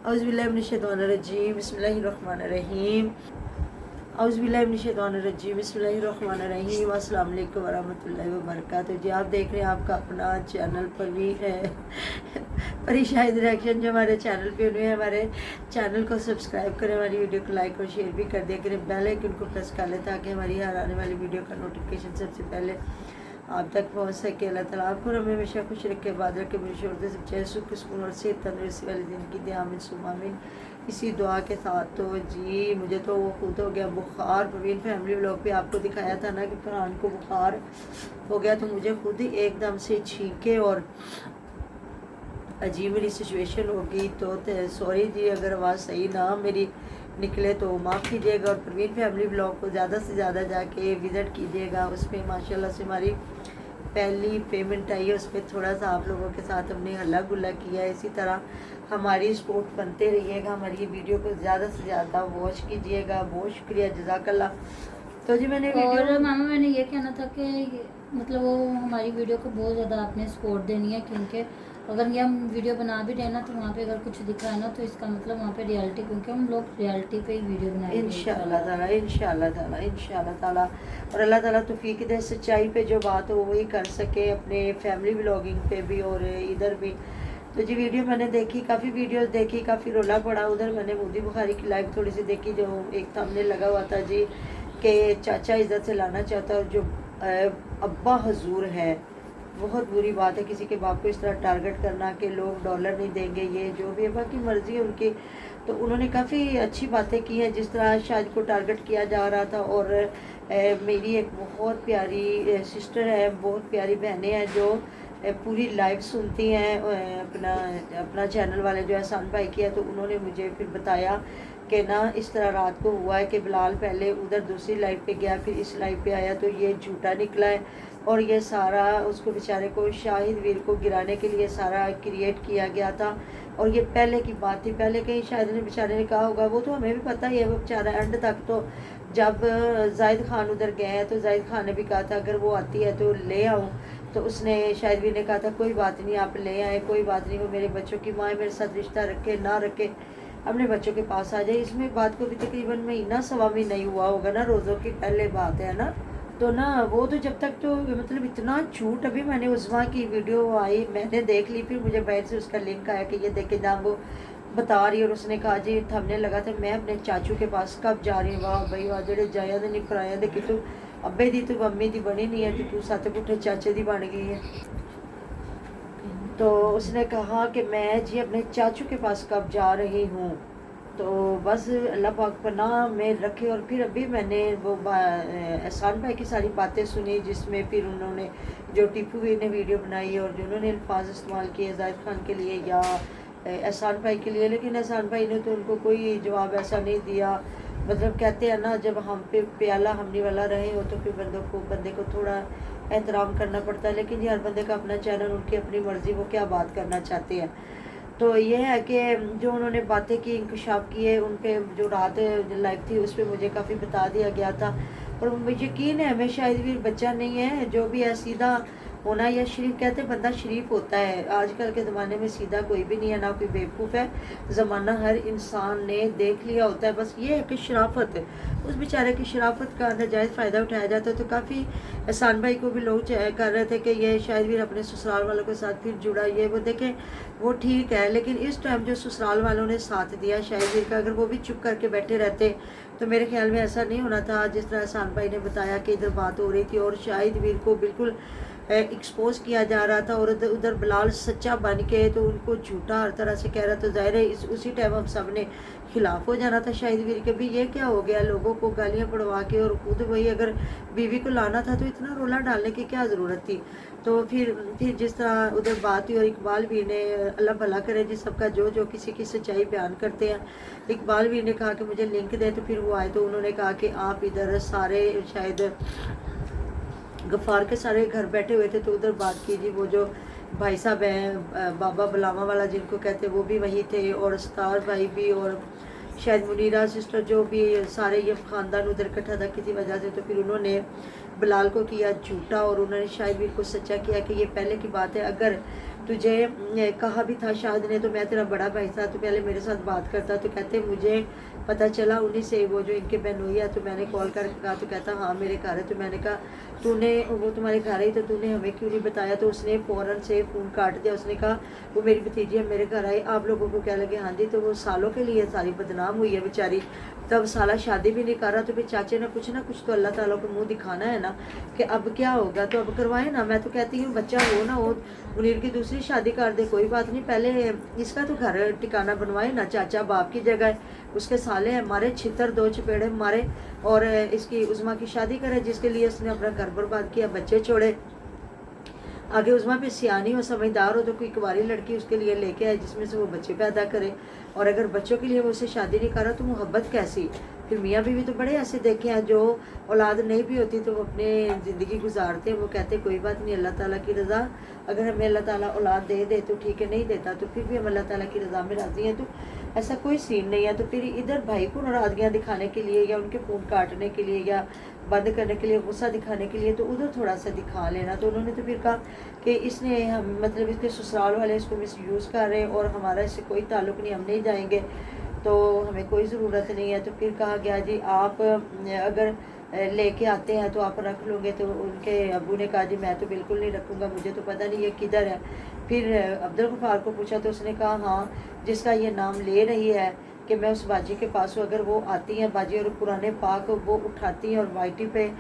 औज़ुबिल्लाहि मिनश्शैतानिर्रजीम बिस्मिल्लाहिर्रहमानिर्रहीम औज़ुबिल्लाहि बिस्मिल्लाहिर्रहमानिर्रहीम अस्सलाम वालेकुम वरहमतुल्लाहि वबरकातुहू। जी आप देख रहे हैं आपका अपना चैनल परी शाहिद रिएक्शन। जो हमारे चैनल पे हुए हैं, हमारे चैनल को सब्सक्राइब करें, हमारी वीडियो को लाइक और शेयर भी कर दिया करें, बेल आइकन को प्रेस कर लें ताकि हमारी हर आने वाली वीडियो का नोटिफिकेशन सबसे पहले आप तक पहुंच सके। अल्लाह ताला आपको हमें हमेशा खुश रखे, बाद रखे, मुशोरते सब चाहे सुख सुकून और सेहत तंदुरुस्ती वाले दिन की दे, आमीन सुम्मा आमीन। इसी दुआ के साथ तो जी मुझे तो वो खुद हो गया बुखार। प्रवीण फैमिली व्लॉग पे आपको दिखाया था ना कि फरहान को बुखार हो गया, तो मुझे खुद ही एकदम से छींके और अजीब मेरी सिचुएशन हो गई। तो सॉरी जी अगर आवाज़ सही ना मेरी निकले तो माफ़ कीजिएगा। और प्रवीण फैमिली ब्लॉग को ज़्यादा से ज़्यादा जाके विज़िट कीजिएगा। उसमें माशाल्लाह से हमारी पहली पेमेंट आई है, उस पर थोड़ा सा आप लोगों के साथ हमने हल्ला गुल्ला किया है। इसी तरह हमारी सपोर्ट बनते रहिएगा, हमारी ये वीडियो को ज़्यादा से ज़्यादा वॉच कीजिएगा। बहुत शुक्रिया, जज़ाकल्लाह। तो जी मैंने और मामा मैंने ये कहना था कि मतलब वो हमारी वीडियो को बहुत ज़्यादा आपने सपोर्ट देनी है, क्योंकि अगर ये हम वीडियो बना भी रहे ना तो वहाँ पे अगर कुछ दिख रहा है ना तो इसका मतलब वहाँ पे रियलिटी, क्योंकि हम लोग रियलिटी पे ही वीडियो बनाएंगे इंशाअल्लाह ताला, इंशाअल्लाह ताला, इंशाअल्लाह ताला। और अल्लाह ताला तौफीक दे सच्चाई पे जो बात हो वही कर सके, अपने फैमिली व्लॉगिंग पे भी और इधर भी। तो जी वीडियो मैंने देखी, काफ़ी वीडियोस देखी, काफ़ी रोला पड़ा। उधर मैंने मोदी बुखारी की लाइव थोड़ी सी देखी, जो एक सामने लगा हुआ था जी कि चाचा इज्जत से लाना चाहता है, और जो अब्बा हजूर है। बहुत बुरी बात है किसी के बाप को इस तरह टारगेट करना कि लोग डॉलर नहीं देंगे, ये जो भी है, बाकी मर्जी है उनकी। तो उन्होंने काफ़ी अच्छी बातें की हैं, जिस तरह शायद को टारगेट किया जा रहा था। और मेरी एक बहुत प्यारी सिस्टर है, बहुत प्यारी बहनें हैं जो पूरी लाइव सुनती हैं अपना अपना चैनल वाले जो एहसान भाई की है। तो उन्होंने मुझे फिर बताया कि ना इस तरह रात को हुआ है कि बिलाल पहले उधर दूसरी लाइव पे गया, फिर इस लाइव पे आया, तो ये झूठा निकला है। और ये सारा उसको बेचारे को शाहिद वीर को गिराने के लिए सारा क्रिएट किया गया था। और ये पहले की बात थी, पहले कहीं शाहिद ने बेचारे ने कहा होगा, वो तो हमें भी पता ही है। वो बेचारा एंड तक तो जब जाहिद खान उधर गए हैं तो जाहिद खान ने भी कहा था अगर वो आती है तो ले आऊँ। तो उसने शाहिद वीर ने कहा था कोई बात नहीं, आप ले आए, कोई बात नहीं, वो मेरे बच्चों की माँ है, मेरे साथ रिश्ता रखे ना रखे, अपने बच्चों के पास आ जाए। इसमें बात को भी तकरीबन महीना सवा महीना नहीं हुआ होगा ना, रोज़ों की पहले बात है ना। तो ना वो तो जब तक तो मतलब इतना झूठ। अभी मैंने उज़मा की वीडियो आई, मैंने देख ली, फिर मुझे बाहर से उसका लिंक आया कि ये देखे जहाँ वो बता रही है। और उसने कहा जी थंबनेल लगा था मैं अपने चाचू के पास कब जा रही हूँ। वाह भाई वाह, जेड़े जाया दे नहीं पराया दे कि तू अब्बे दी तू मम्मी दी बनी नहीं है, कि तू सत्त पुट्ठे चाचे दी बन गई है। तो उसने कहा कि मैं जी अपने चाचू के पास कब जा रही हूँ। तो बस अल्लाह पाक पनाह में रखे। और फिर अभी मैंने वो एहसान भाई की सारी बातें सुनी, जिसमें फिर उन्होंने जो टीपू भी ने वीडियो बनाई और जो उन्होंने अल्फाज इस्तेमाल किए जाहिद खान के लिए या एहसान भाई के लिए, लेकिन एहसान भाई ने तो उनको कोई जवाब ऐसा नहीं दिया। मतलब कहते हैं ना, जब हम पे प्याला हमने वाला रहे हो तो फिर बंदे को थोड़ा एहतराम करना पड़ता है। लेकिन ये हर बंदे का अपना चैनल, उनकी अपनी मर्ज़ी, वो क्या बात करना चाहते हैं। तो ये है कि जो उन्होंने बातें की, इंकशाफ किए, उन पे जो रात लाइव थी उस पर मुझे काफ़ी बता दिया गया था। और मुझे यकीन है हमें शायद भी बच्चा नहीं है, जो भी है सीधा होना या शरीफ, कहते बंदा शरीफ होता है। आजकल के ज़माने में सीधा कोई भी नहीं है, ना कोई बेवकूफ़ है। ज़माना हर इंसान ने देख लिया होता है, बस ये है कि शराफत है, उस बेचारे की शराफत का नाजायज़ फ़ायदा उठाया जाता है। तो काफ़ी एहसान भाई को भी लोग कर रहे थे कि ये शायद भी अपने ससुराल वालों के साथ फिर जुड़ा, ये वो देखें वो ठीक है। लेकिन इस टाइम जो ससुराल वालों ने साथ दिया शाहिद वीर का, अगर वो भी चुप करके बैठे रहते तो मेरे ख्याल में ऐसा नहीं होना था। जिस तरह एहसान भाई ने बताया कि इधर बात हो रही थी और शाहिद वीर को बिल्कुल एक्सपोज किया जा रहा था, और उधर बिलाल सच्चा बन के तो उनको झूठा हर तरह से कह रहा था। ज़ाहिर है उसी टाइम हम सब ने खिलाफ हो जाना था शाहिद वीर के भी। ये क्या हो गया, लोगों को गालियाँ पड़वा के, और खुद वही अगर बीवी को लाना था तो इतना रोला डालने की क्या ज़रूरत थी। तो फिर जिस तरह उधर बात हुई, और इकबाल वीर ने, अल्लाह भला करे जी सबका, जो जो किसी की सच्चाई बयान करते हैं। इकबाल वीर ने कहा कि मुझे लिंक दे, तो फिर वो आए तो उन्होंने कहा कि आप इधर सारे शायद गफ़ार के सारे घर बैठे हुए थे, तो उधर बात कीजिए। वो जो भाई साहब हैं बाबा बुलावा वाला जिनको कहते हैं, वो भी वहीं थे, और सतार भाई भी, और शायद मुनीरा सिस्टर, जो भी सारे ये ख़ानदान उधर इकट्ठा था किसी वजह से। तो फिर उन्होंने बिलाल को किया झूठा, और उन्होंने शायद भी को सच्चा किया कि ये पहले की बात है। अगर तुझे कहा भी था शाहिद ने, तो मैं तेरा बड़ा भाई था, तो पहले मेरे साथ बात करता। तो कहते मुझे पता चला उन्हीं से वो जो इनके बहनोई है, तो मैंने कॉल करके कहा, तो कहता हाँ मेरे घर है। तो मैंने कहा तूने, वो तुम्हारे घर आई तो तूने हमें क्यों नहीं बताया? तो उसने फ़ौरन से फ़ोन काट दिया। उसने कहा वो मेरी भतीजी है, मेरे घर आई, आप लोगों को क्या लगे? हाँ जी। तो वो सालों के लिए सारी बदनाम हुई है बेचारी, तब साला शादी भी नहीं कर रहा। तो फिर चाचे ने कुछ ना कुछ तो अल्लाह ताला को मुंह दिखाना है ना, कि अब क्या होगा, तो अब करवाए ना। मैं तो कहती हूँ बच्चा हो ना हो, मुनीर की दूसरी शादी कर दे, कोई बात नहीं, पहले इसका तो घर ठिकाना बनवाए ना। चाचा बाप की जगह है, उसके साले हैं, मारे छितर दो चपेड़े मारे, और इसकी उज़मा की शादी करे जिसके लिए उसने अपना घर बर्बाद किया, बच्चे छोड़े। आगे उज़मा पे सियानी हो, समझदार हो, तो कोई कुंवारी लड़की उसके लिए लेके आए जिसमें से वो बच्चे पैदा करे। और अगर बच्चों के लिए वो उससे शादी नहीं कर रहा तो मोहब्बत कैसी? फिर मियाँ बीवी तो बड़े ऐसे देखे हैं जो औलाद नहीं भी होती तो वो अपने ज़िंदगी गुजारते हैं। वो कहते कोई बात नहीं, अल्लाह ताला की रज़ा, अगर हमें अल्लाह ताला औलाद दे दे तो ठीक है, नहीं देता तो फिर भी हम अल्लाह ताला की रज़ा में राज़ी हैं। तो ऐसा कोई सीन नहीं है। तो फिर इधर भाई को नाराज़गियाँ दिखाने के लिए या उनके फ़ोन काटने के लिए या बंद करने के लिए, गुस्सा दिखाने के लिए, तो उधर थोड़ा सा दिखा लेना। तो उन्होंने तो फिर कहा कि इसने हम मतलब इसके ससुराल वाले इसको मिस यूज़ कर रहे हैं और हमारा इससे कोई ताल्लुक़ नहीं, हम नहीं जाएंगे, तो हमें कोई ज़रूरत नहीं है। तो फिर कहा गया जी आप अगर लेके आते हैं तो आप रख लोगे। तो उनके अब्बू ने कहा जी मैं तो बिल्कुल नहीं रखूँगा, मुझे तो पता नहीं ये किधर है। फिर अब्दुल गफ़ार को पूछा तो उसने कहा हाँ, जिसका ये नाम ले रही है कि मैं उस बाजी के पास हूँ, अगर वो आती हैं बाजी और कुरान पाक वो उठाती हैं और वाइटी पे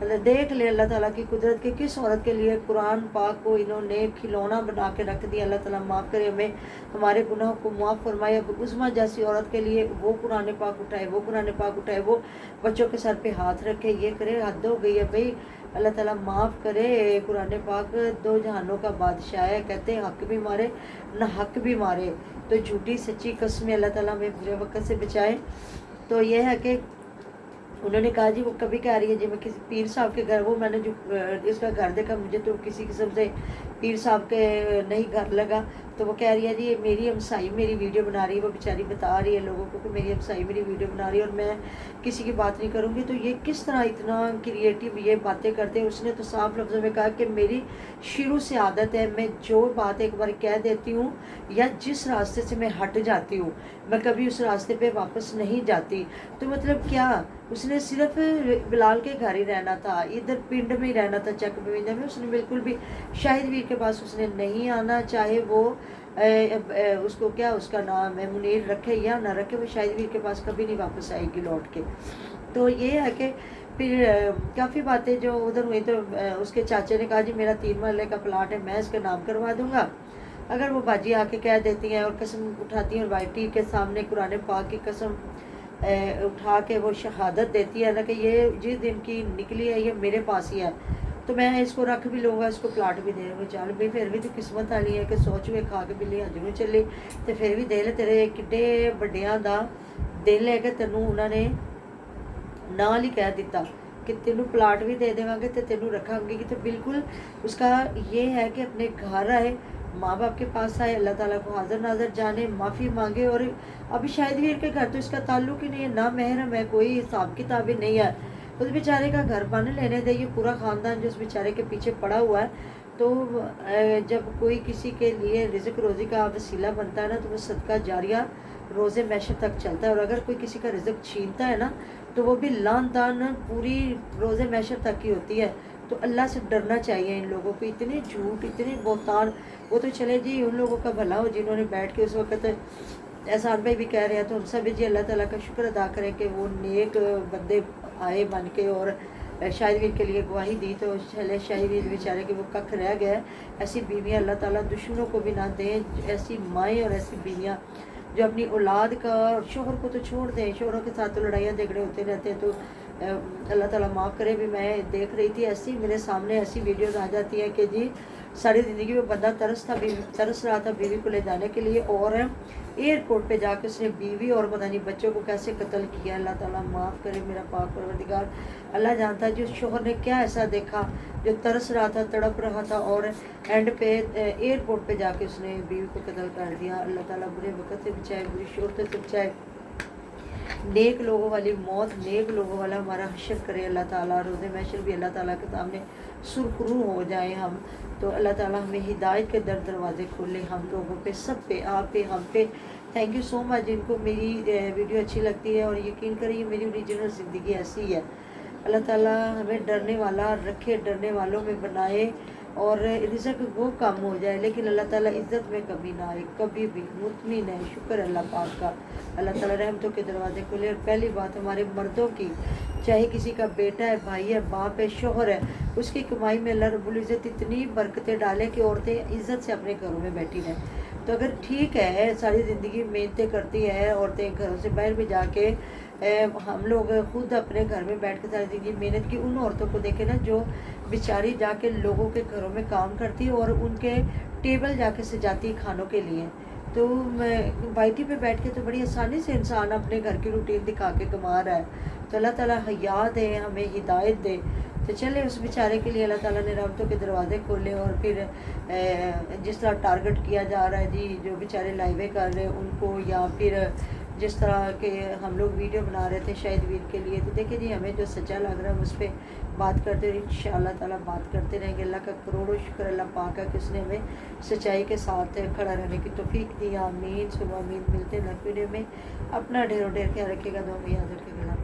देख ले अल्लाह ताला की कुदरत कि किस औरत के लिए कुरान पाक को इन्होंने खिलौना बना के रख दिया। अल्लाह ताला माफ़ करे हमें, हमारे गुनाहों को माफ़ फरमाए। अब उज़मा जैसी औरत के लिए वो कुरान पाक उठाए, वो कुरान पाक उठाए, वो बच्चों के सर पे हाथ रखे, ये करे, हद हो गई है भाई। अल्लाह ताला माफ़ करे। कुरान पाक दो जहानों का बादशाह है, कहते हैं हक भी मारे ना हक भी मारे। तो झूठी सच्ची कसमें अल्लाह ताला हमें बुरे वक़्त से बचाए। तो ये है कि उन्होंने कहा जी वो कभी कह रही है जी मैं किसी पीर साहब के घर, वो मैंने जो इसका घर देखा मुझे तो किसी किस्म से पीर साहब के नहीं घर लगा। तो वो कह रही है जी ये मेरी हमसाई मेरी वीडियो बना रही है, वो बेचारी बता रही है लोगों को कि मेरी हमसाई मेरी वीडियो बना रही है और मैं किसी की बात नहीं करूँगी। तो ये किस तरह इतना क्रिएटिव ये बातें करते हैं। उसने तो साफ लफ्ज़ों में कहा कि मेरी शुरू से आदत है, मैं जो बात एक बार कह देती हूँ या जिस रास्ते से मैं हट जाती हूँ मैं कभी उस रास्ते पे वापस नहीं जाती। तो मतलब क्या उसने सिर्फ बिलाल के घर ही रहना था, इधर पिंड में ही रहना था चक बविंदा में। उसने बिल्कुल भी शाहिद वीर के पास उसने नहीं आना, चाहे वो उसको क्या उसका नाम है मुनीर रखे या ना रखे, वो शाहिद वीर के पास कभी नहीं वापस आएगी लौट के। तो ये है कि फिर काफ़ी बातें जो उधर हुई। तो उसके चाचे ने कहा जी मेरा 3 महल्ले का प्लाट है, मैं इसके नाम करवा दूंगा। अगर वो बाजी आके कह देती हैं और कसम उठाती हैं और वाइटी के सामने कुरान पाक की कसम उठा के वो शहादत देती है ना कि ये जिस दिन की निकली है ये मेरे पास ही है, तो मैं इसको रख भी लूँगा, इसको प्लाट भी दे दूँगा। चल भी फिर भी तो किस्मत वाली है कि सोच हुए खा के बिल्ली अज नूं चली। तो फिर भी दिल तेरे किड्डे वड्डियां दा दिल है कि तेनों उन्होंने नाल ही कह दिता कि तेनों प्लाट भी दे देवांगे तो तेनों रखांगे। तो बिल्कुल उसका ये है कि अपने घर आए, माँ बाप के पास आए, अल्लाह ताला को हाजिर नाजर जाने, माफ़ी मांगे। और अभी शाहिद वीर के घर तो इसका ताल्लुक ही नहीं है, ना महरम है, कोई हिसाब किताब ही नहीं है। उस बेचारे का घर बन लेने दे, ये पूरा ख़ानदान जो उस बेचारे के पीछे पड़ा हुआ है। तो जब कोई किसी के लिए रिज़्क रोज़ी का वसीला बनता है ना तो वो सदका जारिया रोज़े मैशर तक चलता है। और अगर कोई किसी का रिज़्क छीनता है ना तो वो भी लान तान पूरी रोज़े मैशर तक की होती है। तो अल्लाह से डरना चाहिए इन लोगों को। इतने झूठ इतने बोतान, वो तो चले जी उन लोगों का भला हो जिन्होंने बैठ के उस वक़्त एहसान भाई भी कह रहे हैं। तो हम सब जी अल्लाह ताला का शुक्र अदा करें कि वो नेक बंदे आए बन के और शाहिद वीर के लिए गवाही दी। तो चले शाहिद वीर बेचारे के वो कख रह गया। ऐसी बीवियाँ अल्लाह ताला दुश्मनों को भी ना दें, ऐसी माएँ और ऐसी बीवियाँ जो अपनी औलाद का, शोहर को तो छोड़ दें, शोहरों के साथ तो लड़ाइयाँ झगड़े होते रहते हैं। तो अल्लाह ताला माफ़ करे। भी मैं देख रही थी ऐसी मेरे सामने ऐसी वीडियोस आ जाती हैं कि जी सारी ज़िंदगी में बंदा तरस रहा था बीवी को ले जाने के लिए, और एयरपोर्ट पे जाके उसने बीवी और पता नहीं बच्चों को कैसे कत्ल किया। अल्लाह ताला माफ़ करे मेरा पाक परवरदिगार। अल्लाह जानता है जो शोहर ने क्या ऐसा देखा, जो तरस रहा था, तड़प रहा था, और एंड पे एयरपोर्ट पे जाके उसने बीवी को कत्ल कर दिया। अल्लाह ताला बुरे वक़्त से बचाए, बुरी शोहरत से बचाए, नेक लोगों वाली मौत, नेक लोगों वाला हमारा हशर करे अल्लाह ताला। रोज़े महशर भी अल्लाह ताला के सामने सुरखरू हो जाए हम। तो अल्लाह ताला हमें हिदायत के दरवाजे खोले हम लोगों पे, सब पे, आप पे, हम पे। थैंक यू सो मच जिनको मेरी वीडियो अच्छी लगती है, और यकीन करिए मेरी ओरिजिनल ज़िंदगी ऐसी ही है। अल्लाह ताला हमें डरने वाला रखे, डरने वालों में बनाए, और रिज़्क वो कम हो जाए लेकिन अल्लाह ताला इज़्ज़त में कमी ना आए कभी भी। मुतमिन है, शुक्र अल्लाह पाक का। अल्लाह ताला रहमतों के दरवाजे खोले। और पहली बात हमारे मर्दों की, चाहे किसी का बेटा है, भाई है, बाप है, शोहर है, उसकी कमाई में अल्लाह रब्बुल इज़्ज़त इतनी बरकतें डाले कि औरतें इज़्ज़त से अपने घरों में बैठी रहें। तो अगर ठीक है, सारी ज़िंदगी मेहनतें करती है औरतें, घरों से बाहर भी जाके हम लोग खुद अपने घर में बैठ के सारी ज़िंदगी मेहनत की, उन औरतों को देखे ना जो बेचारी जाके लोगों के घरों में काम करती है और उनके टेबल जाके सजाती है खानों के लिए। तो मैं वाईटी पे बैठ के तो बड़ी आसानी से इंसान अपने घर की रूटीन दिखा के कमा रहा है। तो अल्लाह ताला हया दे, हमें हिदायत दे। तो चले उस बेचारे के लिए अल्लाह ताला ने रहमतों के दरवाजे खोले। और फिर जिस तरह टारगेट किया जा रहा है जी, जो बेचारे लाइवें कर रहे हैं उनको, या फिर जिस तरह के हम लोग वीडियो बना रहे थे शहीद वीर के लिए, तो देखिए जी हमें जो सच्चा लग रहा है उस पर बात करते रहे, इंशाअल्लाह ताला बात करते रहेंगे। अल्लाह का करोड़ों शुक्र अल्लाह पाक है कि उसने हमें सच्चाई के साथ खड़ा रहने की तौफीक दी। आमीन सुबह आमीन। मिलते हैं नेक्स्ट वीडियो में। अपना ढेरों ढेर ख्याल रखिएगा, दुआ में याद रखिएगा।